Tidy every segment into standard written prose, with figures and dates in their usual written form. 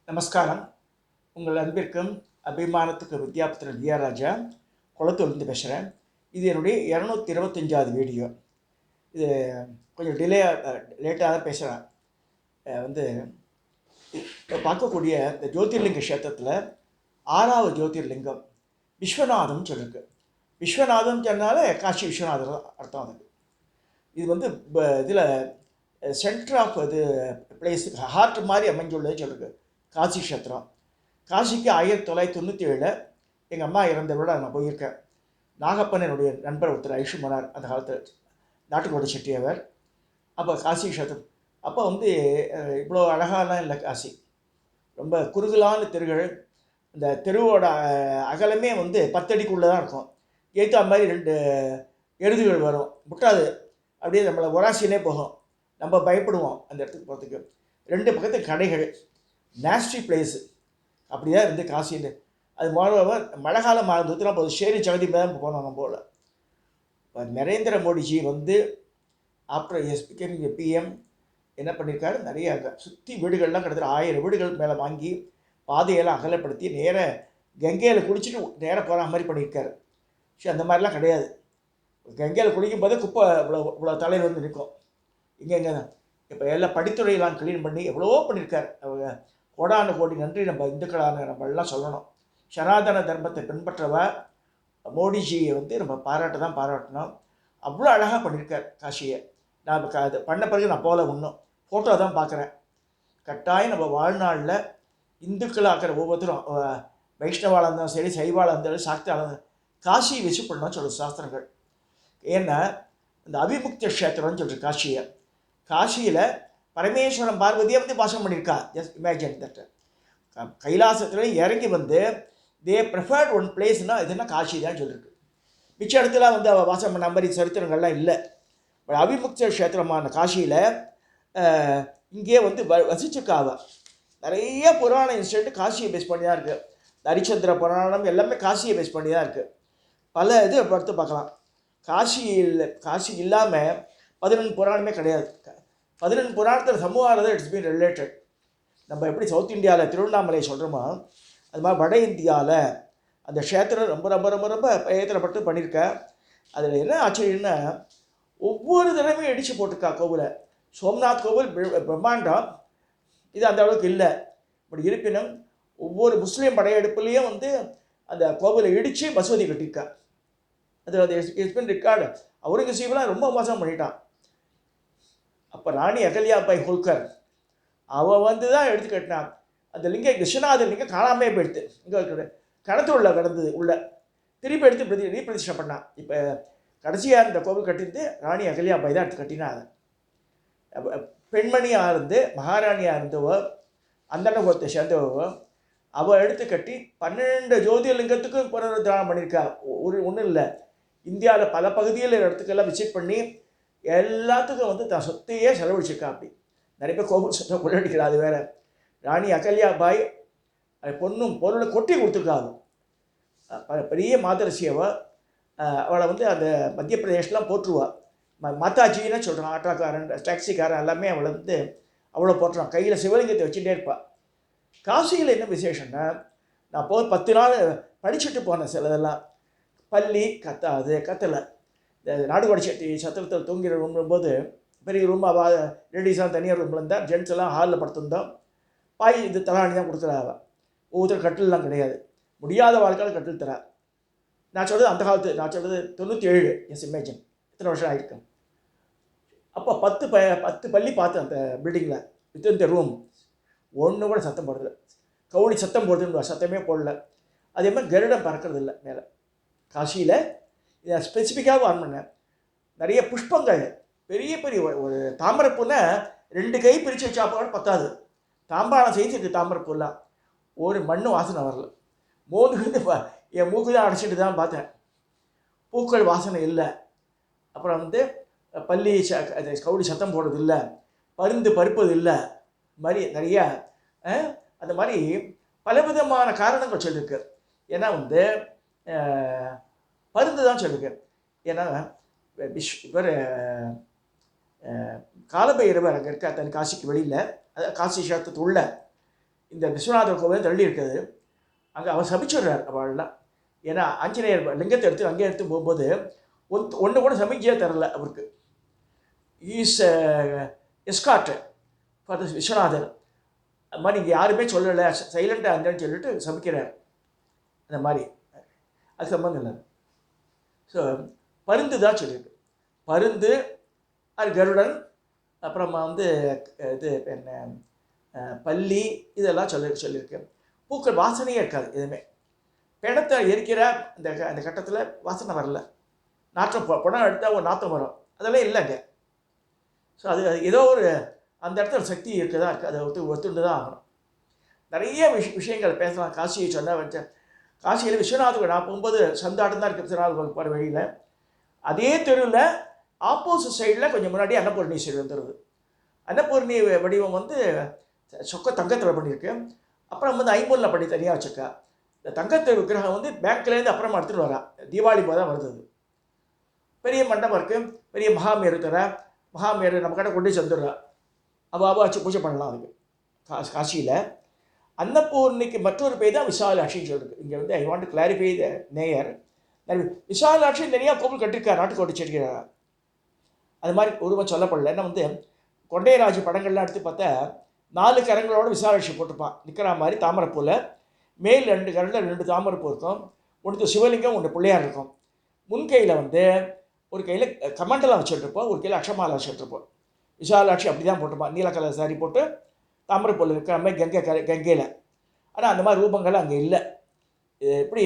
நமஸ்காரம். உங்கள் அன்பிற்கும் அபிமானத்துக்கு வித்யாபுத்திரன் வி.ஆர். ராஜா குளத்தூர்லேருந்து பேசுகிறேன். இது என்னுடைய 225வது வீடியோ. இது கொஞ்சம் லேட்டாக தான் பேசுகிறேன். வந்து இப்போ பார்க்கக்கூடிய இந்த ஜோதிர்லிங்க க்ஷேத்திரத்தில் 6வது ஜோதிர்லிங்கம் விஸ்வநாதம் சொல்லிருக்கு. விஸ்வநாதம் சொன்னாலே காசி விஸ்வநாதர் அர்த்தம். அதுக்கு இது வந்து இதில் சென்டர் ஆஃப் இது பிளேஸுக்கு ஹார்ட் மாதிரி அமைஞ்சுள்ளது சொல்லிருக்கு காசி க்ஷேத்திரம். காசிக்கு 1997 எங்கள் அம்மா இறந்த விட நான் போயிருக்கேன். நாகப்பன் என்னுடைய நண்பர் ஒருத்தர் ஐஷுமனார், அந்த காலத்தில் நாட்டுக்கோட்டை செட்டியவர். அப்போ காசி க்ஷேத்திரம் அப்போ வந்து இவ்வளோ அழகாலாம் இல்லை. காசி ரொம்ப குறுகலான தெருகள். இந்த தெருவோட அகலமே வந்து 10 அடிக்குள்ளே தான் இருக்கும். ஏற்றா மாதிரி 2 எருதுகள் வரும், முட்டாது அப்படியே நம்மளை உராசினே போகும். நம்ம பயப்படுவோம் அந்த இடத்துக்கு போகிறதுக்கு. 2 பக்கத்து கடைகள், நேஸ்டி பிளேஸு அப்படி தான் இருந்து காசின்னு. அது மழை காலம் ஆரம்பத்துலாம் போது ஷேரி சகதி தான் போனோம் நம்ம போல். இப்போ நரேந்திர மோடிஜி வந்து ஆஃப்டர் பிஎம் என்ன பண்ணியிருக்காரு, நிறைய சுற்றி வீடுகள்லாம் கிட்டத்தட்ட 1000 வீடுகள் மேலே வாங்கி பாதையெல்லாம் அகலப்படுத்தி நேர கங்கையில் குளிச்சுட்டு நேராக போகிற மாதிரி பண்ணியிருக்காரு. சரி, அந்த மாதிரிலாம் கிடையாது. கங்கையில் குளிக்கும் போதே குப்பை இவ்வளோ தலையில் வந்து நிற்கும். இங்கே தான் இப்போ எல்லாம் படித்துறையெல்லாம் க்ளீன் பண்ணி எவ்வளவோ பண்ணியிருக்காரு. அவங்க கோடான கோடி நன்றி நம்ம இந்துக்களான நம்ம எல்லாம் சொல்லணும். சனாதன தர்மத்தை பின்பற்றவ மோடிஜியை வந்து நம்ம பாராட்டணும். அவ்வளோ அழகாக பண்ணியிருக்கார் காசியை. நான் அது பண்ண பிறகு நான் போகல, இன்னும் ஃபோட்டோ தான் பார்க்குறேன். கட்டாயம் நம்ம வாழ்நாளில் இந்துக்களாகிற ஒவ்வொருத்தரும் வைஷ்ணவாளாக இருந்தாலும் சரி, சைவாளாக இருந்தாலும் சாக்தாளாக இருந்தாலும் காசியை விசிட் பண்ணணும்னு சொல்லுது சாஸ்திரங்கள். ஏன்னா இந்த அபிமுக்த க்ஷேத்திரம்னு சொல்கிற காசியை, காசியில் பரமேஸ்வரன் பார்வதியை வந்து வாசம் பண்ணியிருக்கா. Just imagine that. கைலாசத்தில் இறங்கி வந்து தே ப்ரிஃபர்ட் ஒன் பிளேஸ்னால் இதுன்னா காசி தான் சொல்லியிருக்கு. மிச்ச இடத்துல வந்து அவள் வாசம் பண்ண மாதிரி சரித்திரங்கள்லாம் இல்லை. அபிமுக்த க்ஷேத்திரமான காசியில் இங்கே வந்து வசிச்சிருக்காவ. நிறைய புராண இன்சிடென்ட் காசியை பேஸ் பண்ணி தான் இருக்குது. ஹரிச்சந்திர புராணம் எல்லாமே காசியை பேஸ் பண்ணி தான் இருக்குது. பல இது படுத்து பார்க்கலாம். காசி இல்லாமல் 11 புராணமே கிடையாது. 11 புராணத்தில் சமூகம் இட்ஸ் பீன் ரிலேட்டட். நம்ம எப்படி சவுத் இந்தியாவில் திருவண்ணாமலை சொல்கிறோமோ அது மாதிரி வட இந்தியாவில் அந்த க்ஷேத்திரம் ரொம்ப ரொம்ப ரொம்ப ரொம்ப பிரயத்தனப்பட்டு பண்ணியிருக்கேன். அதில் என்ன ஆச்சரியன்னா, ஒவ்வொரு தடவையும் இடித்து போட்டிருக்கா கோவிலை. சோம்நாத் கோவில் பிரம்மாண்டம், இது அந்த அளவுக்கு இல்லை. இப்படி இருப்பினும் ஒவ்வொரு முஸ்லீம் படையெடுப்புலேயும் வந்து அந்த கோவிலை இடித்து மசூதி கட்டியிருக்கா. அது இட்ஸ் ரெக்கார்டு. அவுரங்கசீப்லாம் ரொம்ப மோசம் பண்ணிட்டான். அப்போ ராணி அகல்யாபாய் ஹோல்கர் அவள் வந்து தான் எடுத்து கட்டினான். அந்த லிங்கம் விஸ்வநாதர் லிங்கம் காணாமே போயிடுது. இங்கே கடத்து உள்ள கடந்தது உள்ள திருப்பி எடுத்து ரீபிரதிஷ்டை பண்ணான். இப்போ கடைசியாக இந்த கோவில் கட்டிருந்து ராணி அகல்யாபாய் தான் எடுத்து கட்டினா. அதை பெண்மணியாக இருந்து மகாராணியாக இருந்தவோ அந்தன கோத்தை சேர்ந்தவோ அவள் எடுத்து கட்டி 12 ஜோதிர்லிங்கத்துக்கும் புனருத்தாரணம் பண்ணியிருக்கா. ஒன்றும் இல்லை, இந்தியாவில் பல பகுதியில் இடத்துக்கெல்லாம் விசிட் பண்ணி எல்லாத்துக்கும் வந்து தான் சொத்தையே செலவழிச்சிருக்கா. அப்படி நிறைய பேர் கோவில் சொத்தை கொள்ளடிக்கிறா. அது வேறு. ராணி அகல்யாபாய் பொண்ணும் பொருளை கொட்டி கொடுத்துருக்காங்க. பெரிய மாதரசியவ அவளை வந்து அந்த மத்திய பிரதேஷ்லாம் போட்டுருவா. மாதாஜின்னு சொல்கிறான். ஆட்டோக்காரன், டாக்ஸிக்காரன் எல்லாமே அவளை வந்து அவ்வளோ போட்டுறான். கையில் சிவலிங்கத்தை வச்சுட்டே இருப்பாள். காசியில் என்ன விசேஷம்னா, நான் 10 நாள் படிச்சுட்டு போனேன். சிலதெல்லாம் பள்ளி கத்தலை. நாடுகாடு செட்டி சத்திரத்தில் தூங்கிற ரூம்போது பெரிய ரூமாக லேடிஸ்லாம் தனியார் ரூமில் இருந்தால், ஜென்ட்ஸ் எல்லாம் ஹாலில் படுத்திருந்தோம். பாய் இது தலாணி தான் கொடுத்துறாவ. ஒவ்வொருத்தர் கட்டில்லாம் கிடையாது. முடியாத வாழ்க்கையில் கட்டில் தரா. நான் சொல்கிறது அந்த காலத்து, நான் சொல்கிறது 97. எஸ் இமேஜின் எத்தனை வருஷம் ஆகிருக்கேன். அப்போ 10 பள்ளி பார்த்தேன் அந்த பில்டிங்கில். வித்தின் ரூம் ஒன்று கூட சத்தம் போடுறதில்ல. கவுளி சத்தம் போடுறதுன்னு சத்தமே போடல. அதே மாதிரி கருடம் பறக்கிறது இல்லை மேலே. காசியில் இதை ஸ்பெசிஃபிக்காக வான் பண்ணேன். நிறைய புஷ்பங்கள், பெரிய பெரிய ஒரு தாமரைப்பூன்னா 2 கை பிரித்து வச்சா கூட பத்தாது. தாம்பாளம் செய்து தாமரைப்பூலாம் ஒரு மண்ணு வாசனை வரல. மோதுகிட்டு என் மூக்கு தான் அடைச்சிட்டு தான் பார்த்தேன். பூக்கள் வாசனை இல்லை. அப்புறம் வந்து பள்ளி கவுடி சத்தம் போடுறது இல்லை, பருந்து பருப்பது இல்லை. மாதிரி நிறையா அந்த மாதிரி பலவிதமான காரணங்கள் சொல்லியிருக்கு. ஏன்னா வந்து பருந்து தான் சொல்லியிருக்கு. ஏன்னா இவர் காலபைரவர் அங்கே இருக்க தன் காசிக்கு வெளியில், அதாவது காசி க்ஷேத்திரத்து உள்ள இந்த விஸ்வநாதர் கோவில் தள்ளி இருக்குது. அங்கே அவர் சபிச்சுடுறார் அவள்லாம். ஏன்னா ஆஞ்சநேயர் லிங்கத்தை எடுத்து அங்கே எடுத்து போகும்போது ஒன்று கூட சமிக்கையே தரல அவருக்கு. ஈஸ் எஸ்காட் ஃபார் த விஸ்வநாதர். அது மாதிரி இங்கே யாருமே சொல்லலை, சைலண்டாக இருந்தேன்னு சொல்லிட்டு சமைக்கிறார். அந்த மாதிரி அது சம்பந்தம் இல்லை. ஸோ பருந்து தான் சொல்லியிருக்கு. பருந்து, அது கருடன், அப்புறமா இது என்ன பல்லி, இதெல்லாம் சொல்லியிருக்கு. பூக்கள் வாசனையே இருக்காது எதுவுமே. பிணத்தை எரிக்கிற அந்த கட்டத்தில் வாசனை வரல. நாற்றம் படம் எடுத்தால் ஒரு நாற்றம் வரும், அதெல்லாம் இல்லைங்க. ஸோ அது ஏதோ ஒரு அந்த இடத்துல சக்தி இருக்குதா இருக்குது, அதை ஒத்துண்டு தான் ஆகணும். நிறைய விஷயங்கள் பேசலாம். காசியை சொன்னால் வச்சேன். காசியில் விஸ்வநாதர் நான் போகும்போது சந்தாட்டம் தான் இருக்குது விஸ்வநாதர் போகிற வழியில். அதே தெருவில் ஆப்போசிட் சைடில் கொஞ்சம் முன்னாடி அன்னபூர்ணீஸ்வரி வந்துடுது. அன்னபூர்ணி வடிவம் சொக்க தங்கத்தில் பண்ணியிருக்கு. அப்புறம் ஐம்பொன்னில் பண்ணி தனியாக வச்சுருக்கா. இந்த தங்கத்து விக்கிரகம் பேங்க்லேருந்து அப்புறமா எடுத்துகிட்டு வரா. தீபாவளி போது தான் வருது. பெரிய மண்டபம் இருக்குது, பெரிய மகாமேரு தர. மகாமேரு நம்ம கிட்ட கொண்டு வந்துடுறா. அவள் வச்சு பூஜை பண்ணலாம். அதுக்கு காசியில் அன்னபூர்ணிக்கு மற்றொரு பேர் தான் விசாலாட்சின்னு சொல்லுது. இங்கே ஐ வாண்ட் டு கிளாரிஃபை த நேயர். விசாலாட்சி தனியாக கோவில் கட்டிருக்கார், நாட்டுக்கோட்டை செடிக்கிறார். அது மாதிரி உருவம் சொல்லப்படல. ஏன்னா கொண்டையராஜ் படங்கள்லாம் எடுத்து பார்த்தா 4 கரங்களோட விசாலாட்சி போட்டிருப்பான் நிற்கிற மாதிரி. தாமரைப்பூவில் மேல் 2 கரங்களில் 2 தாமரைப்பூ இருக்கும். ஒன்று சிவலிங்கம், ஒன்று பிள்ளையார் இருக்கும். முன்கையில் ஒரு கையில் கமண்டலம் வச்சுட்ருப்போம், ஒரு கையில் அக்ஷமாலை வச்சுட்ருப்போம். விசாலாட்சி அப்படி தான் போட்டிருப்பான். நீல கலர் சாரி போட்டு தாமரைப்பூவில் இருக்கிற மாதிரி கங்கையில். ஆனால் அந்த மாதிரி ரூபங்கள் அங்கே இல்லை. எப்படி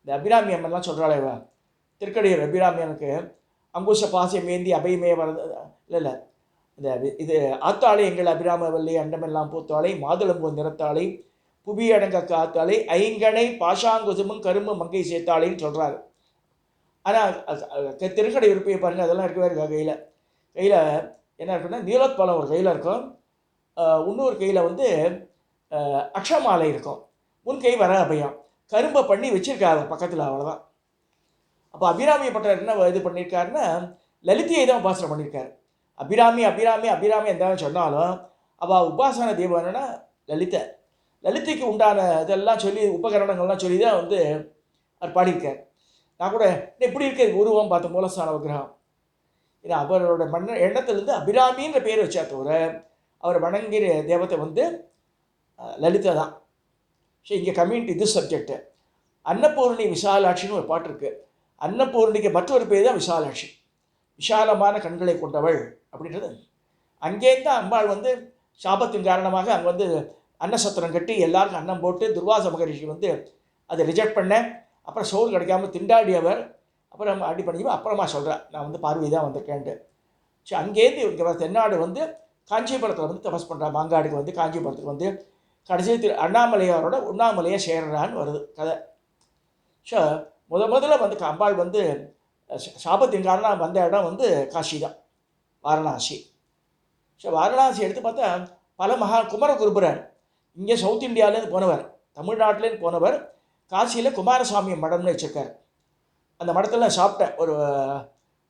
இந்த அபிராமி அம்மன்லாம் சொல்கிறாளே, திருக்கடையூர் அபிராமி அம்மனுக்கு அங்குச பாசியம் ஏந்தி அபயமே வரது இல்லை. இது ஆத்தாளை எங்கள் அபிராமவல்லி அண்டமெல்லாம் பூத்தாளை மாதுளம்பூ நிறத்தாளை புவி அடங்க காத்தாளை ஐங்கனை பாஷாங்குசமும் கரும்பு மங்கை சேர்த்தாளைன்னு சொல்கிறாரு. ஆனால் திருக்கடையூர் போய் பாருங்கள், அதெல்லாம் இருக்கவே இருக்கா. கையில் என்ன இருக்குன்னா நீலோத்பலம் ஒரு கையில் இருக்கும், இன்னொரு கையில் அக்ஷமாலை இருக்கும், முன் கை வர அபயம். கரும்பை பண்ணி வச்சுருக்காரு பக்கத்தில், அவ்வளோதான். அப்போ அபிராமி பட்டர் என்ன இது பண்ணியிருக்காருன்னா லலிதையை தான் உபாசனை பண்ணியிருக்காரு. அபிராமி அபிராமி அபிராமி எந்த சொன்னாலும் அவள் உபாசன தெய்வம் என்னென்னா லலிதைக்கு உண்டான இதெல்லாம் சொல்லி உபகரணங்கள்லாம் சொல்லி தான் அவர் பாடியிருக்கார். நான் கூட எப்படி இருக்க உருவம் பார்த்த மூலஸ்தான விக்கிரகம். ஏன்னா அவரோட எண்ணத்துலேருந்து அபிராமின்ற பேர் வச்சா தவிர அவர் வணங்கிற தேவத்தை லலிதா தான். ஸோ இங்கே கம்யூனிட்டி இது சப்ஜெக்டு. அன்னபூர்ணி விசாலாட்சின்னு ஒரு பாட்டு இருக்குது. அன்னபூர்ணிக்கு மற்றொரு பேர் தான் விசாலாட்சி, விஷாலமான கண்களை கொண்டவள் அப்படின்றது. அங்கேருந்து அம்பாள் சாபத்தின் காரணமாக அங்கே அன்னசத்திரம் கட்டி எல்லாருக்கும் அன்னம் போட்டு துர்வாச மகரிஷி அதை ரிஜெக்ட் பண்ண. அப்புறம் சோறு கிடைக்காம திண்டாடியவர். அப்புறம் அடி பண்ணி அப்புறமா சொல்கிறேன், நான் பார்வை தான் வந்திருக்கேன்ட்டு. ஸோ அங்கேருந்து இங்கே தென்னாடு காஞ்சிபுரத்தில் தபஸ் பண்ணுறா. மாங்காடுக்கு காஞ்சிபுரத்துக்கு கடைசி அண்ணாமலையாரோட உண்ணாமலையை சேர்றான்னு வருது கதை. ஸோ முதல்ல அம்பாள் சாபத்தின் காரணம் வந்த இடம் காஷி தான், வாரணாசி. ஸோ வாரணாசி எடுத்து பார்த்தா பல குமரகுருபரர் இங்கே சவுத் இந்தியாவிலேருந்து போனவர், தமிழ்நாட்டிலேருந்து போனவர். காசியில் குமாரசாமி மடம்னு வச்சுருக்கார். அந்த மடத்தில் நான் சாப்பிட்டேன்,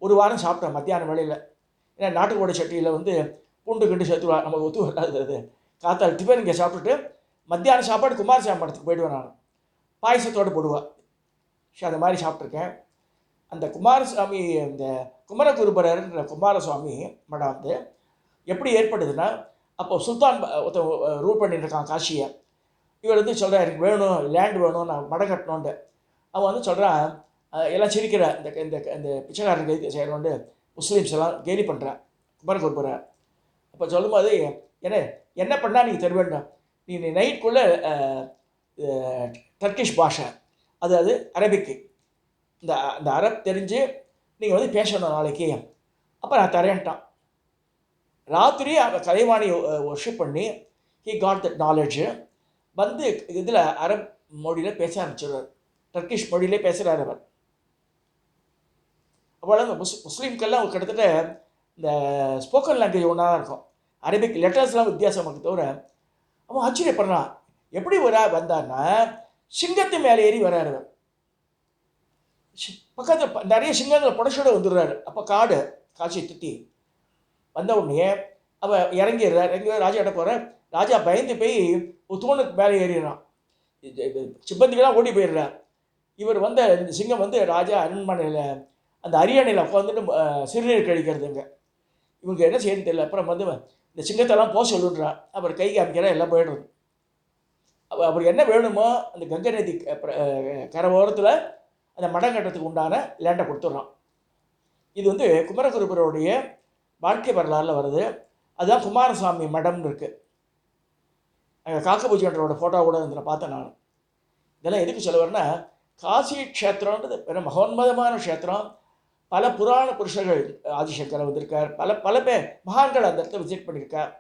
ஒரு வாரம் சாப்பிட்டேன் மத்தியான வேளையில். ஏன்னா நாட்டுக்கோடை சட்டியில் பூண்டு கிண்டு சேர்த்துவா, நமக்கு ஒத்து வராது. அது காத்தால் டிஃபன் இங்கே சாப்பிட்டுட்டு மத்தியானம் சாப்பாடு குமாரசாமி மடத்துக்கு போயிடுவேன். நான் பாயசத்தோடு போடுவேன். ஸோ அந்த மாதிரி சாப்பிட்ருக்கேன். அந்த குமாரசாமி, இந்த குமரகுருபரர்ன்ற குமாரசுவாமி மடம் எப்படி ஏற்படுதுன்னா, அப்போ சுல்தான் ரூல் பண்ணிட்டு இருக்கான் காசியை. இவர் சொல்கிறார், எனக்கு வேணும் லேண்ட் வேணும், நான் மடம் கட்டணுன்ட்டு. அவன் சொல்கிறான், எல்லாம் சிரிக்கிற இந்த இந்த பிச்சைக்காரருக்கு செய்யணுன்ட்டு முஸ்லீம்ஸ் எல்லாம் கேலி பண்ணுறான் குமரகுருபரர். அப்போ சொல்லும்போது என்ன பண்ணால் நீங்கள் தருவேண்டாம், நீ நைட்டுக்குள்ளே டர்க்கிஷ் பாஷை, அதாவது அரபிக்கு, இந்த அரப் தெரிஞ்சு நீங்கள் பேசணும் நாளைக்கு, அப்போ நான் தரேன்ட்டான். ராத்திரி கலைவாணி ஒர்ஷிப் பண்ணி ஹி காட் தட் நாலேஜு இதில் அரப் மொழியில் பேச ஆரம்பிச்சிடுறார். டர்க்கிஷ் மொழியிலே பேசுகிறார் அவர். அவ்வளோ முஸ்லீம்கெல்லாம் கிட்டத்தட்ட இந்த ஸ்போக்கன் லாங்குவேஜ் ஒன்றா தான் இருக்கும். அரபிக் லெட்டர்ஸ்லாம் வித்தியாசமாக தவிர அவன் ஆச்சரியப்படுறான். எப்படி வந்தார்னா சிங்கத்து மேலே ஏறி வர்றாரு. பக்கத்தில் நிறைய சிங்கங்களை புடச்சோட வந்துடுறாரு. அப்போ காடு காட்சி திட்டி வந்த உடனே அவள் இறங்கிடுறார். ராஜாட்ட போகிற ராஜா பயந்து போய் ஒரு தூணுக்கு மேலே ஏறிடுறான். சிப்பந்திகளாம் ஓடி போயிடுறார். இவர் வந்த இந்த சிங்கம் வந்து ராஜா அரண்மனையில் அந்த அரியணையில் உட்காந்துட்டு சிறுநீர் கழிக்கிறதுங்க. இவங்க என்ன செய்யணும்னு தெரியல. அப்புறம் வந்து இந்த சிங்கத்தெல்லாம் போக சொல்லுன்றான். அவர் கை காமிக்கிற எல்லாம் போயிடுறது. அவர் என்ன வேணுமோ அந்த கங்கை நதி கரை ஓரத்தில் அந்த மடம் கட்டுறதுக்கு உண்டான லேண்டை கொடுத்துட்றான். இது வந்து குமரகுருபருடைய வாழ்க்கை வரலாறில் வருது. அதுதான் குமாரசாமி மடம்னு இருக்குது. அங்கே காக்கபூஜன்றோட ஃபோட்டோ கூட இதில் பார்த்தேன் நான். இதெல்லாம் எதுக்கு சொல்ல வரேன்னா, காசி க்ஷேத்திரன்றது பெரிய மகோன்மதமான க்ஷேத்திரம். பல புராண புருஷர்கள் ஆதிசங்கர் வந்திருக்கார், பல பல பேர் மகான்கள் அந்த இடத்துல விசிட் பண்ணியிருக்கார்.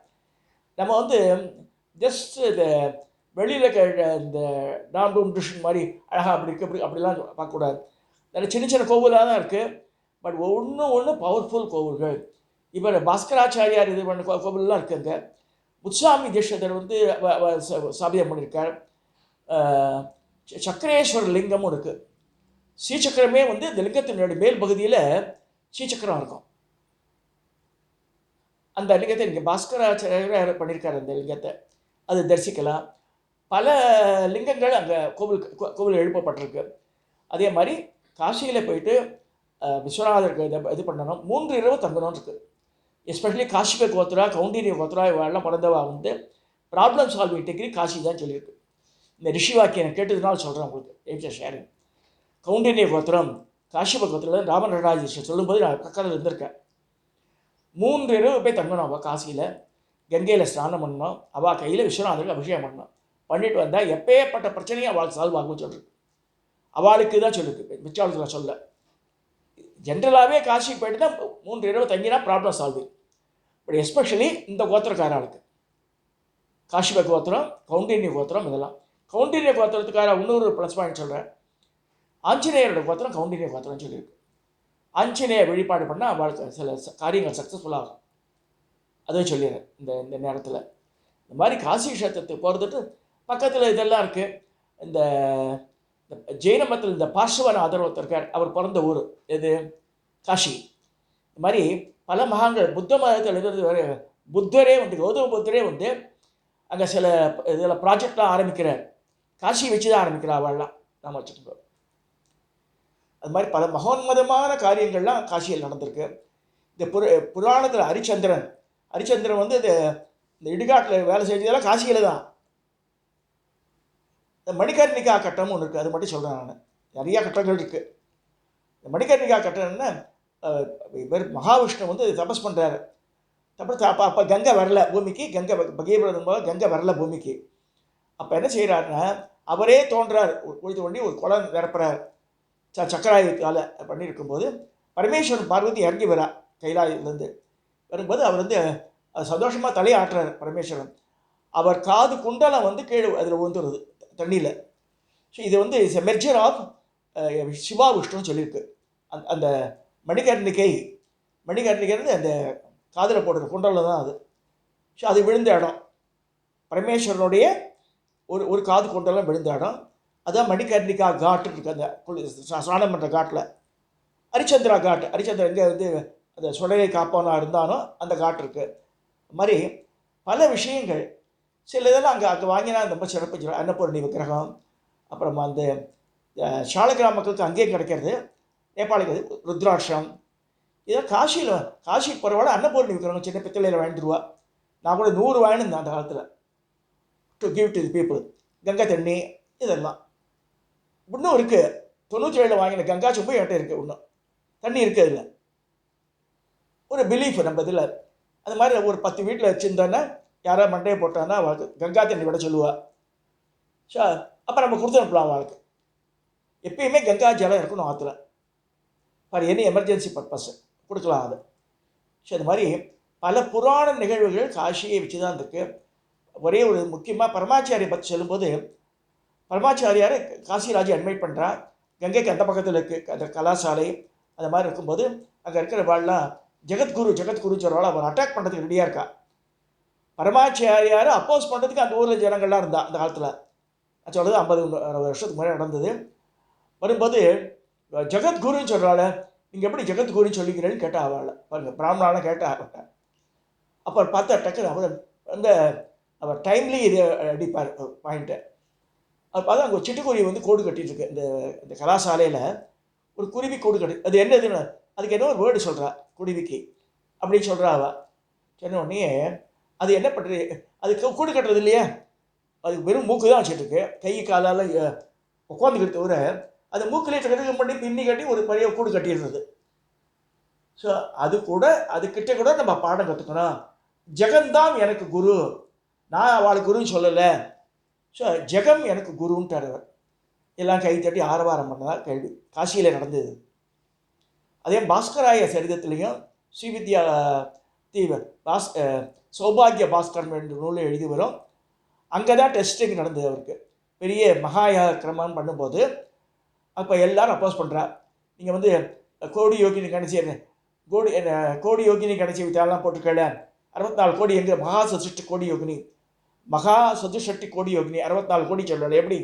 நம்ம வந்து ஜஸ்ட் இந்த வெளியில் இந்த டாம் டிஷன் மாதிரி அழகாக அப்படி இருக்குது அப்படிலாம் பார்க்கக்கூடாது. அதில் சின்ன சின்ன கோவிலாக தான் இருக்குது. பட் ஒன்று பவர்ஃபுல் கோவில்கள். இப்போ பாஸ்கராச்சாரியார் இது பண்ண கோவில்லாம் இருக்குங்க. முத்துசாமி தீட்சிதர் வந்து சாபியம் பண்ணியிருக்கார். சக்கரேஸ்வர லிங்கமும் இருக்குது. ஸ்ரீசக்கரமே வந்து இந்த லிங்கத்தினுடைய மேல் பகுதியில் ஸ்ரீசக்கரம் இருக்கும். அந்த லிங்கத்தை இங்கே பாஸ்கராச்சாரியார் பண்ணியிருக்காரு. அந்த லிங்கத்தை அது தரிசிக்கலாம். பல லிங்கங்கள் அங்கே கோவில் எழுப்பப்பட்டிருக்கு. அதே மாதிரி காசியில் போயிட்டு விஸ்வநாதருக்கு இது பண்ணணும். 3 இரவு தங்கணும்னு இருக்குது. எஸ்பெஷலி காஷிப கோத்ரா, கவுண்டினிய கோத்ரா இவெல்லாம் பிறந்தவா வந்து ப்ராப்ளம் சால்விங் டெக்னிக் காசி தான் சொல்லியிருக்கு. இந்த ரிஷி வாக்கியம் கேட்டதுனால சொல்கிறேன் உங்களுக்கு ஷேரிங். கவுண்டினிய கோத்திரம், காஷிப கோத்திரம் ராமன் நடராஜேஸ்வர் சொல்லும்போது நான் பக்கத்தில் இருந்திருக்கேன். 3 இரவு போய் தங்கணும். அவள் காசியில் கங்கையில் ஸ்நானம் பண்ணணும். அவள் கையில் விஸ்வநாதருக்கு அபிஷேகம் பண்ணணும். பண்ணிட்டு வந்தால் எப்பேற்பட்ட பிரச்சனையும் அவளுக்கு சால்வ் ஆகும் சொல்லிருக்கு. அவளுக்கு தான் சொல்லியிருக்கு, மிச்சாளுக்கு சொல்ல. ஜென்ரலாகவே காசிக்கு போயிட்டு தான் 3 இரவு தங்கினா ப்ராப்ளம் சால்விங். பட் எஸ்பெஷலி இந்த கோத்திரக்காரர்களுக்கு காஷிப கோத்திரம், கவுண்டினிய கோத்திரம், இதெல்லாம் கவுண்டினிய கோத்திரத்துக்கார இன்னொரு ப்ளஸ் பாயிண்ட் சொல்கிறேன். ஆஞ்சநேயரோட கோத்திரம் கவுண்டினிய கோத்திரம் சொல்லியிருக்கு. ஆஞ்சநேயர் வழிபாடு பண்ணால் அவளுக்கு சில காரியங்கள் சக்ஸஸ்ஃபுல்லாகும். அதுவும் சொல்லிடுறேன் இந்த நேரத்தில். இந்த மாதிரி காசி கஷேத்திரத்துக்கு போகிறதுட்டு பக்கத்தில் இதெல்லாம் இருக்குது. இந்த ஜெயின மதத்தில் இந்த பார்ஷவநாதர் ஒருத்தர் இருக்கார். அவர் பிறந்த ஊர் எது? காஷி. இந்த மாதிரி பல மகான்கள் புத்த மதத்தில் இருக்கிறது. புத்தரே வந்து கௌதம புத்தரே வந்து அங்கே சில இதில் ப்ராஜெக்ட்லாம் ஆரம்பிக்கிறார். காசி வச்சு தான் ஆரம்பிக்கிறார். அவள்லாம் நாம் வச்சுருக்கோம். அது மாதிரி பல மகோன்மதமான காரியங்கள்லாம் காசியில் நடந்திருக்கு. இந்த புராணத்தில் ஹரிச்சந்திரன் வந்து இந்த இடுகாட்டில் வேலை செஞ்சதெல்லாம் காசியில் தான். இந்த மணிகர்ணிகா கட்டம்னு ஒன்று இருக்குது. அது மட்டும் சொல்கிறேன் நான். நிறையா கட்டங்கள் இருக்குது. இந்த மணிகர்ணிகா கட்டம்னா இவர் மகாவிஷ்ணு வந்து தபஸ் பண்ணுறாரு. அப்போ கங்கை வரல பூமிக்கு. கங்கை பகீரதன் போது கங்கை வரல பூமிக்கு. அப்போ என்ன செய்கிறாருன்னா, அவரே தோன்றார். குளித்து கொண்டு ஒரு குளம் நிரப்புறார். சக்கராயுத்தால் பண்ணியிருக்கும்போது பரமேஸ்வரன் பார்வதி இறங்கி வரா கைலாயிலேருந்து வரும்போது அவர் வந்து சந்தோஷமாக தலையாட்டுறார் பரமேஸ்வரன். அவர் காது குண்டலம் வந்து கீழே அதில் விழுந்துருது தண்ணியில். ஸோ இது வந்து is a merger of Shiva விஷ்ணுன்னு சொல்லியிருக்கு. அந்த மணிகர்ணிகைங்கிறது அந்த காதில் போடுற குண்டலம் தான் அது. ஸோ அது விழுந்த இடம் பரமேஸ்வரனுடைய ஒரு காது குண்டலம் விழுந்த இடம். அதுதான் மணிகர்ணிகா காட்டு இருக்குது. அந்த ஸ்நானம் பண்ணுற காட்டில் ஹரிச்சந்திரா காட்டு. ஹரிச்சந்திரன் எங்கே வந்து அந்த சுடலை காப்பானாக இருந்தானோ அந்த காட்டு இருக்குது. அது மாதிரி பல விஷயங்கள். சில இதெல்லாம் அங்கே வாங்கினா ரொம்ப சிறப்பு. அன்னபூர்ணி விக்கிரகம், அப்புறமா அந்த சாலகிராம மக்களுக்கு அங்கேயும் கிடைக்கிறது. நேபாளிக்கு ருத்ராட்சம். இதெல்லாம் காசிக்கு போகிறவாட அன்னபூர்ணி விக்கிரகம் சின்ன பித்தளையில் வாங்கிடுவா. நான் கூட 100 வாங்கினேன் அந்த காலத்தில். To give to the people. Ganga தண்ணி இதெல்லாம் இன்னும் இருக்குது. 97 வாங்கின கங்கா சொம்பு என்கிட்ட இருக்குது. இன்னும் தண்ணி இருக்குது. அதில் ஒரு பிலீஃப் நம்ம இதில். அது மாதிரி ஒரு 10 வீட்டில் வச்சுருந்தோன்னா யாராவது மண்டையை போட்டான்னா அவளுக்கு கங்கா தண்ணி விட சொல்லுவாள். ஸோ அப்போ நம்ம கொடுத்து அனுப்பலாம். அவளுக்கு எப்பயுமே கங்கா ஜலம் இருக்கணும் ஆற்றுல. ஃபார் எனி எமர்ஜென்சி பர்பஸ் கொடுக்கலாம் அது. ஸோ இது மாதிரி பல புராண நிகழ்வுகள் காசியை வச்சு தான் இருக்குது. ஒரே ஒரு முக்கியமாக பரமாச்சாரியை பற்றி சொல்லும்போது, பரமாச்சாரியார் காசிராஜை அட்மைட் பண்ணுறான். கங்கைக்கு அந்த பக்கத்தில் இருக்குது அந்த கலாசாலை. அது மாதிரி இருக்கும்போது அங்கே இருக்கிற வாழலாம் ஜெகத்குரு சொல்கிறவாள் அவர் அட்டாக் பண்ணுறதுக்கு ரெடியாக இருக்கா. பரமாச்சாரியார் அப்போஸ் பண்ணுறதுக்கு அந்த ஊரில் ஜனங்கள்லாம் இருந்தா அந்த காலத்தில். அது சொல்கிறது 50 வருஷத்துக்கு முன்னாடி நடந்தது. வரும்போது ஜெகத்குருன்னு சொல்கிறாள். நீங்கள் எப்படி ஜெகத்குருன்னு சொல்லிக்கிறேன்னு கேட்டா அவள் பாருங்கள். பிராமணாலாம் கேட்டா. அப்போ பார்த்தா டக்குன்னு அவர் அந்த அவர் டைம்லி இது அடிப்பார் பாயிண்ட்டை. அது பார்த்தா அங்கே சிட்டுக்குருவி வந்து கோடு கட்டிகிட்ருக்கு. இந்த இந்த கலாசாலையில் ஒரு குருவி கூடு கட்டு. அது என்னதுன்னு அதுக்கு என்ன ஒரு வேர்டு சொல்கிறா குருவிக்கு அப்படின்னு சொல்கிறா அவள். சொன்ன உடனே அது என்ன பண்ணுறது, அதுக்கு கூடு கட்டுறது இல்லையா, அதுக்கு வெறும் மூக்கு தான் வச்சுட்டுருக்கு, கை காலால் உட்காந்துக்கிட்டு தவிர அது மூக்கிலே டக்கு பண்ணி பின்னி கட்டி ஒரு பழைய கூடு கட்டிடுறது. ஸோ அது கூட அதுக்கிட்ட கூட நம்ம பாடம் கற்றுக்கணும். ஜெகன்தான் எனக்கு குரு, நான் அவளுக்கு குருன்னு சொல்லலை. ஸோ ஜெகம் எனக்கு குருன்ட்டார் அவர். எல்லாம் கை தட்டி ஆரவாரம் பண்ணதா கேள்வி காசியில் நடந்தது. அதே பாஸ்கராய சரிதத்திலையும் ஸ்ரீவித்யா தீவர் சௌபாகிய பாஸ்கர் என்ற நூலை எழுதி வரும். அங்கே தான் டெஸ்டிங் நடந்தது அவருக்கு. பெரிய மகாயாக கிரமம் பண்ணும்போது அப்போ எல்லாரும் அப்போஸ் பண்ணுறா. நீங்கள் வந்து கோடி யோகினி கணிச்சி கோடி யோகினி கணிச்சி வித்தாலாம் போட்டுக்கல, 64 கோடி எங்கே மகா சதுஷ்டி கோடி யோகினி, மகா சதுஷட்டி கோடி யோகினி 64 கோடி சொல்லலை. எப்படி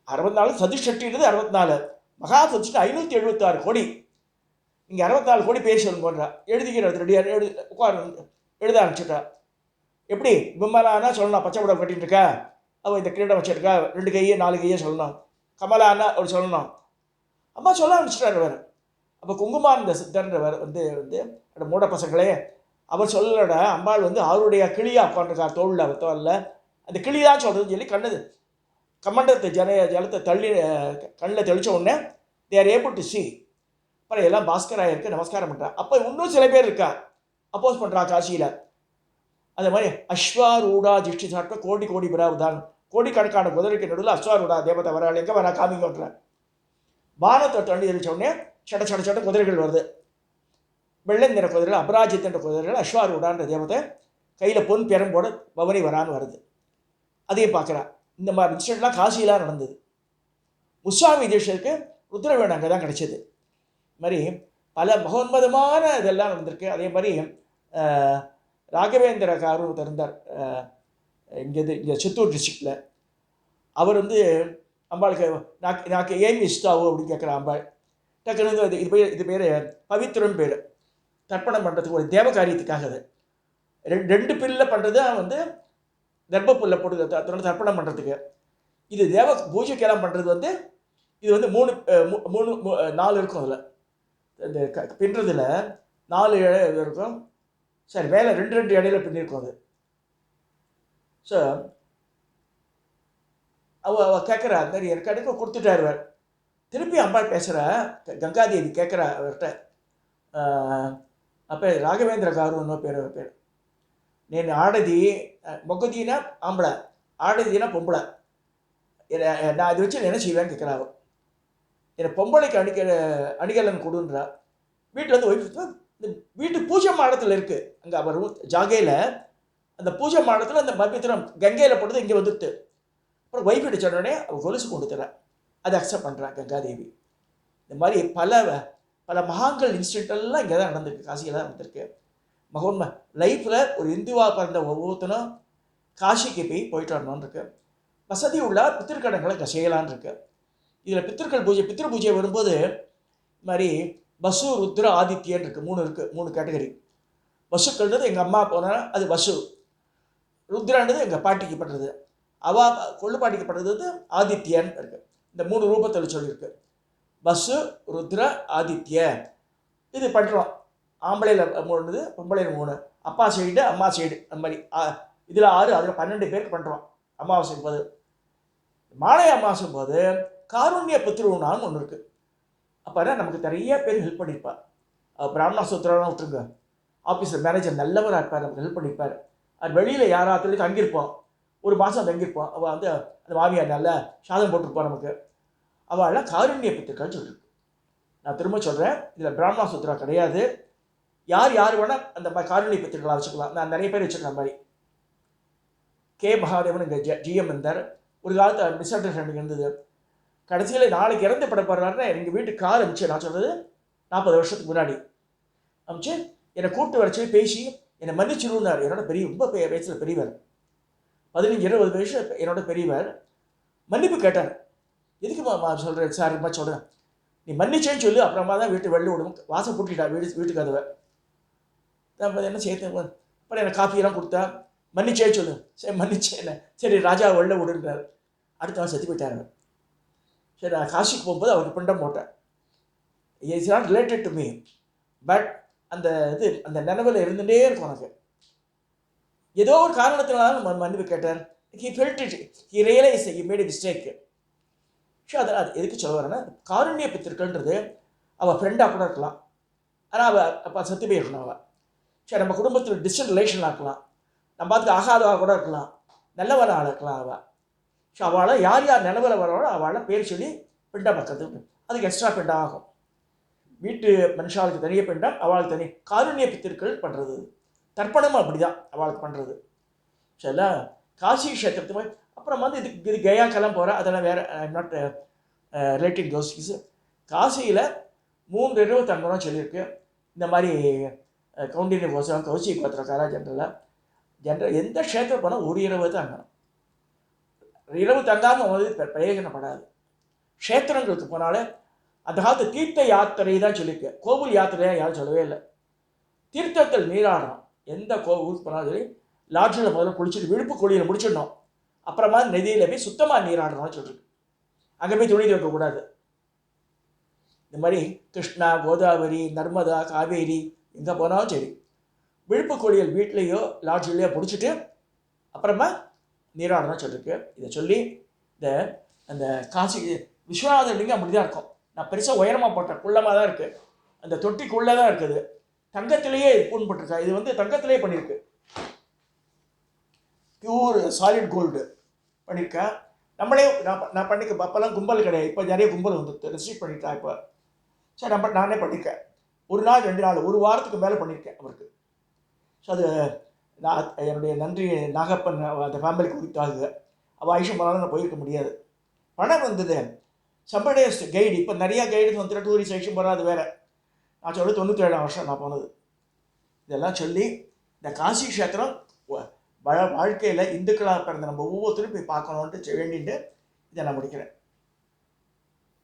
64 சதுஷட்டின்றது 64, மகா சதுஷ்டி 576 கோடி. நீங்கள் 64 கோடி பேர் சொல்லுங்கன்றா. எழுதிக்கிறது ரெடியாக எழுத ஆரம்பிச்சுட்டா. எப்படி விமலானா சொல்லணும், பச்சை புடவை கட்டிட்டு இருக்கா, அவள் இந்த கிரீடம் வச்சிருக்கா, 2 கையே 4 கையே சொல்லணும். கமலானா அவர் சொல்லணும். அம்மா சொல்ல ஆரம்பிச்சிட்டார் அவர். அப்போ குங்குமானந்த சித்தர்ன்றவர் வந்து அந்த மூட பசங்களே அவர் சொல்லலடா, அம்பாள் வந்து அவருடைய கிளியாக உட்காந்துருக்கா தோளில், அவர் தோளில் அந்த கிளி தான் சொல்கிறதுன்னு சொல்லி கமண்டத்தை ஜலத்தை தள்ளி கண்ணில் தெளித்த உடனே தேர் ஏபிள் டு சி. அப்புறம் எல்லாம் பாஸ்கராயருக்கு நமஸ்காரம் பண்ணுறா. அப்போ இன்னும் சில பேர் இருக்கா அப்போஸ் பண்ணுறா காசியில். அதே மாதிரி அஸ்வாரூடா ஜிஷ்டி சாப்பிட்ட கோடி கோடி பிராவுதான், கோடிக்கணக்கான குதிரைக்கு நடுவில் அஸ்வாரூடா தேவதை வராள், எங்கே வரா காமிங்கன்றேன். வானத்தை தண்ணி தெளித்த உடனே சட்ட குதிரைகள் வருது. வெள்ளை நிற குதிரைகள், அபராஜித் என்ற குதிரைகள், அஸ்வாரூடான்ற தேவதை கையில் பொன் பெரம்போட பவனி வரான்னு வருது. அதையும் பார்க்குறா. இந்த மாதிரி இன்சிடென்ட்லாம் காசியெலாம் நடந்தது. முஸ்வாமி தீட்சருக்கு ருத்ரவேணம் அங்கே தான் கிடைச்சது. இது மாதிரி பல மகோன்மதமான இதெல்லாம் நடந்திருக்கு. அதே மாதிரி ராகவேந்திர காரூர் இருந்தார் இங்கே சித்தூர் டிஸ்ட்ரிக்டில். அவர் வந்து அம்பாளுக்கு நாக்கு ஏன் இஷ்டாவோ அப்படின்னு கேட்குற அம்பாள். டக்குனு இது பேர் பவித்ரன் பேர். தர்ப்பணம் பண்ணுறதுக்கு ஒரு தேவ காரியத்துக்காக அது 2 பில்லில் பண்ணுறது வந்து கர்ப்பப்புல்ல போட்டு தர்ப்பணம் பண்ணுறதுக்கு. இது தேவ பூஜைக்கெல்லாம் பண்ணுறது வந்து இது வந்து 4 இருக்கும். அதில் இந்த பின்றதில் 4 இழை இருக்கும். சரி, மேலே 2 இடையில பின்னிருக்கும் அது. ஸோ அவள் கேட்குறா, அந்த மாதிரி எனக்கு அடுக்க கொடுத்துட்டாருவார். திருப்பி அம்பாள் பேசுகிறா, கங்காதேவி கேட்குறா அவர்கிட்ட. அப்போ ராகவேந்திர காருன்னு பேர். నేను ఆడది మొగ్గదీనా ఆంబళ, ఆడదీనా பொம்பளை, நான் அதை வச்சு என்ன செய்வேன்னு கேட்குறாவோ. என்னை பொம்பளைக்கு அணிகலன் கொடுன்றா. வீட்டில் வந்து ஒய்ஃப் இந்த வீட்டு பூஜை மாடத்தில் இருக்குது. அங்கே அவர் ஜாகையில் அந்த பூஜை மாடத்தில் அந்த பவித்திரம் கங்கையில் போட்டது இங்கே வந்துட்டு. அப்புறம் ஒய்ஃப் கிட்ட சொன்னோடனே அவள் கொலுசு கொண்டு தரேன், அதை அக்செப்ட் பண்ணுறான் கங்காதேவி. இந்த மாதிரி பல மகான்கள் இன்சிடென்டெல்லாம் இங்கே தான் நடந்திருக்கு, காசியில் தான் நடந்திருக்கு. மகோன்ம லைஃப்பில் ஒரு இந்துவாக பிறந்த ஒவ்வொருத்தனும் காசிக்கு போயிட்டு வரணும்னு இருக்கு. வசதி உள்ள பித்திருக்கடங்களை இங்கே செய்யலான்னு இருக்கு. இதில் பித்திரு பூஜை வரும்போது இது மாதிரி வசு, ருத்ர, ஆதித்யன்னு இருக்குது. 3 இருக்குது, 3 கேட்டகரி. வசுக்கள்ன்றது எங்கள் அம்மா போனால் அது வசு, ருத்ரான்றது எங்கள் பாட்டிக்கு படுறது, அவா கொள்ளு பாட்டிக்கு படுறது வந்து ஆதித்யன்னு இருக்குது. இந்த 3 ரூபத்தில் சொல்லியிருக்கு. வசு, ருத்ர, ஆதித்ய. இது பண்ணுறோம். ஆம்பளையில் 3, பொம்பளையில் 3, அப்பா சைடு அம்மா சைடு. அந்த மாதிரி இதில் 6, அதில் 12 பேருக்கு பண்ணுறோம். அமாவாசைக்கும் போது, மாலை அமாவாசைக்கும் போது காருண்ய பித்ருனான்னு ஒன்று இருக்குது. அப்போ நமக்கு நிறைய பேர் ஹெல்ப் பண்ணியிருப்பார். பிராமணா சூத்திரம்லாம் விட்டுருங்க, ஆஃபீஸில் மேனேஜர் நல்லவராக இருப்பார், நமக்கு ஹெல்ப் பண்ணியிருப்பார். அது வெளியில் யாராத்துலேயும் தங்கியிருப்போம், 1 மாதம் தங்கியிருப்போம். அவள் வந்து அந்த மாமியார் நல்லா சாதம் போட்டிருப்போம் நமக்கு. அவள்லாம் காருண்ய பித்திருக்கான்னு சொல்லியிருக்கு. நான் திரும்ப சொல்கிறேன், இதில் பிராமணா சூத்திரா கிடையாது. யார் வேணால் அந்த மாதிரி காருண்ய பித்திருக்களாக வச்சுக்கலாம். நான் நிறைய பேர் வச்சுருக்கேன். மாதிரி கே மகாதேவன் இங்கே ஜிஎம் இருந்தார். ஒரு காலத்தில் மிஸ் அண்டர்ஸ்டாண்டிங் இருந்தது. கடைசியில் நாளைக்கு இறந்து படப்படுறாருன்னா எங்கள் வீட்டுக்கு கார் அமிச்சு, நான் சொல்கிறது 40 வருஷத்துக்கு முன்னாடி அமிச்சு என்னை கூப்பிட்டு வரைச்சி பேசி என்னை மன்னிச்சிருந்தார். என்னோட ரொம்ப வயசில் பெரியவர், 15-20 வயசு என்னோட பெரியவர். மன்னிப்பு கேட்டார். எதுக்கு சொல்கிறேன் சார் சொல்கிறேன், நீ மன்னிச்சேன்னு சொல்லி அப்புறமா தான் வீட்டு வெளில விடுவோம். வாசம் பூட்டிட்டா வீட்டு கதவை. நம்ம என்ன சேர்த்து அப்புறம் எனக்கு காஃபியெல்லாம் கொடுத்தா, மன்னிச்சே சொல்லு. சரி மன்னிச்சேன்னு, சரி ராஜா வெளில விடுன்றார். அடுத்த நாள் செத்து போயிட்டார். சரி நான் காசிக்கு போகும்போது அவருக்கு பிண்டம் போட்டேன். Is not related to me, but அந்த இது அந்த நினைவில் இருந்துகிட்டே இருக்கும் எனக்கு. ஏதோ ஒரு காரணத்தினால மன்னிப்பு கேட்டார். He felt it, he realise he made a mistake. So அதை அது எதுக்கு சொல்ல வரேன்னா, காருண்ய பித்திருக்கள்ன்றது அவள் ஃப்ரெண்டாக கூட இருக்கலாம், ஆனால் அவள் அப்போ செத்து போயிருக்கணும். அவள் சரி நம்ம குடும்பத்தில் டிஸ்டன்ட் ரிலேஷன் ஆக்கலாம், நம்ம அதுக்கு ஆகாதவா கூட இருக்கலாம், நல்லவனாக இருக்கலாம். அவள் ஸோ அவளை யார் யார் நிலவில் வரவோ அவளை பேர் சொல்லி பிண்டம் பக்கத்துக்கு அதுக்கு எக்ஸ்ட்ரா பிண்டம் ஆகும். வீட்டு மனுஷாளுக்கு தனிய பிண்டம், அவளுக்கு தனி. காருண்ய பித்திருக்கள் பண்ணுறது தர்ப்பணமும் அப்படி தான் அவளுக்கு பண்ணுறது. சரிங்களா? காசி கஷேத்திரத்து போய் அப்புறம் வந்து இது கயாக்கெல்லாம் போகிறேன், அதெல்லாம் வேறு. I'm not relating those things. காசியில் 3 இரவு தங்கணும் சொல்லியிருக்கு. இந்த மாதிரி கவுண்டினிய கோசம் கௌசி கோத்திரக்காரா ஜென்ரல் எந்த க்ஷேத்திரம் போனால் ஒரு இரவு தங்கணும். இரவு தங்காமல் வந்து பிரயோஜனப்படாது. க்ஷேத்திரங்களுக்கு போனாலே அந்த காலத்து தீர்த்த யாத்திரை தான் சொல்லியிருக்கு, கோவில் யாத்திரையாக யாரும் சொல்லவே இல்லை. தீர்த்தத்தில் நீராடணும். எந்த ஊருக்கு போனாலும் சரி லாட்ஜில் முதல்ல குளிச்சுட்டு விழுப்பு குழியில் முடிச்சிடணும், அப்புறமா நதியில் போய் சுத்தமாக நீராடணும்னு சொல்லிருக்கு. அங்கே போய் துணி துவைக்கக்கூடாது. இந்த மாதிரி கிருஷ்ணா, கோதாவரி, நர்மதா, காவேரி எங்கே போனாலும் சரி விழுப்பு குழியல் வீட்லேயோ லாட்ஜிலேயோ பிடிச்சிட்டு அப்புறமா நீராடணும்னு சொல்லியிருக்கு. இதை சொல்லி இந்த அந்த காசி விஸ்வநாதர் லிங்கம் அப்படி தான் இருக்கும். நான் பெருசாக உயரமாக போட்டேன், குள்ளமாக தான் இருக்குது, அந்த தொட்டிக்குள்ளே தான் இருக்குது. தங்கத்திலேயே பூன் போட்டிருக்கா. இது வந்து தங்கத்திலே பண்ணியிருக்கு, பியூர் சாலிட் கோல்டு பண்ணியிருக்கேன். நம்மளே நான் பண்ணிக்க. அப்போல்லாம் கும்பல் கிடையாது, இப்போ நிறைய கும்பல் வந்துட்டு ரெஸ்ட்ரிக்ட் பண்ணிட்டா இப்போ. சரி நானே பண்ணியிருக்கேன். 1 நாள் 2 நாள் 1 வாரத்துக்கு மேலே பண்ணியிருக்கேன் அவருக்கு. ஸோ அது நான் என்னுடைய நன்றி நாகப்பன் அந்த ஃபேமிலிக்கு கொடுத்தாங்க. அவள் ஆயுஷம் போனாலும் நான் போயிருக்க முடியாது. பணம் வந்தது. சம்படேஸ்ட் கைடு இப்போ நிறையா கைடு வந்துட்டு டூரிஸ்ட் ஆயுஷம் போகிறாது அது வேறு. நான் சொல்ல 97ஆம் வருஷம் நான் போனது. இதெல்லாம் சொல்லி இந்த காசி க்ஷேத்திரம் வாழ்க்கையில் இந்துக்களாக பிறந்த நம்ம ஒவ்வொருத்தரும் போய் பார்க்கணுன்ட்டு வேண்டிட்டு இதை நான் முடிக்கிறேன்.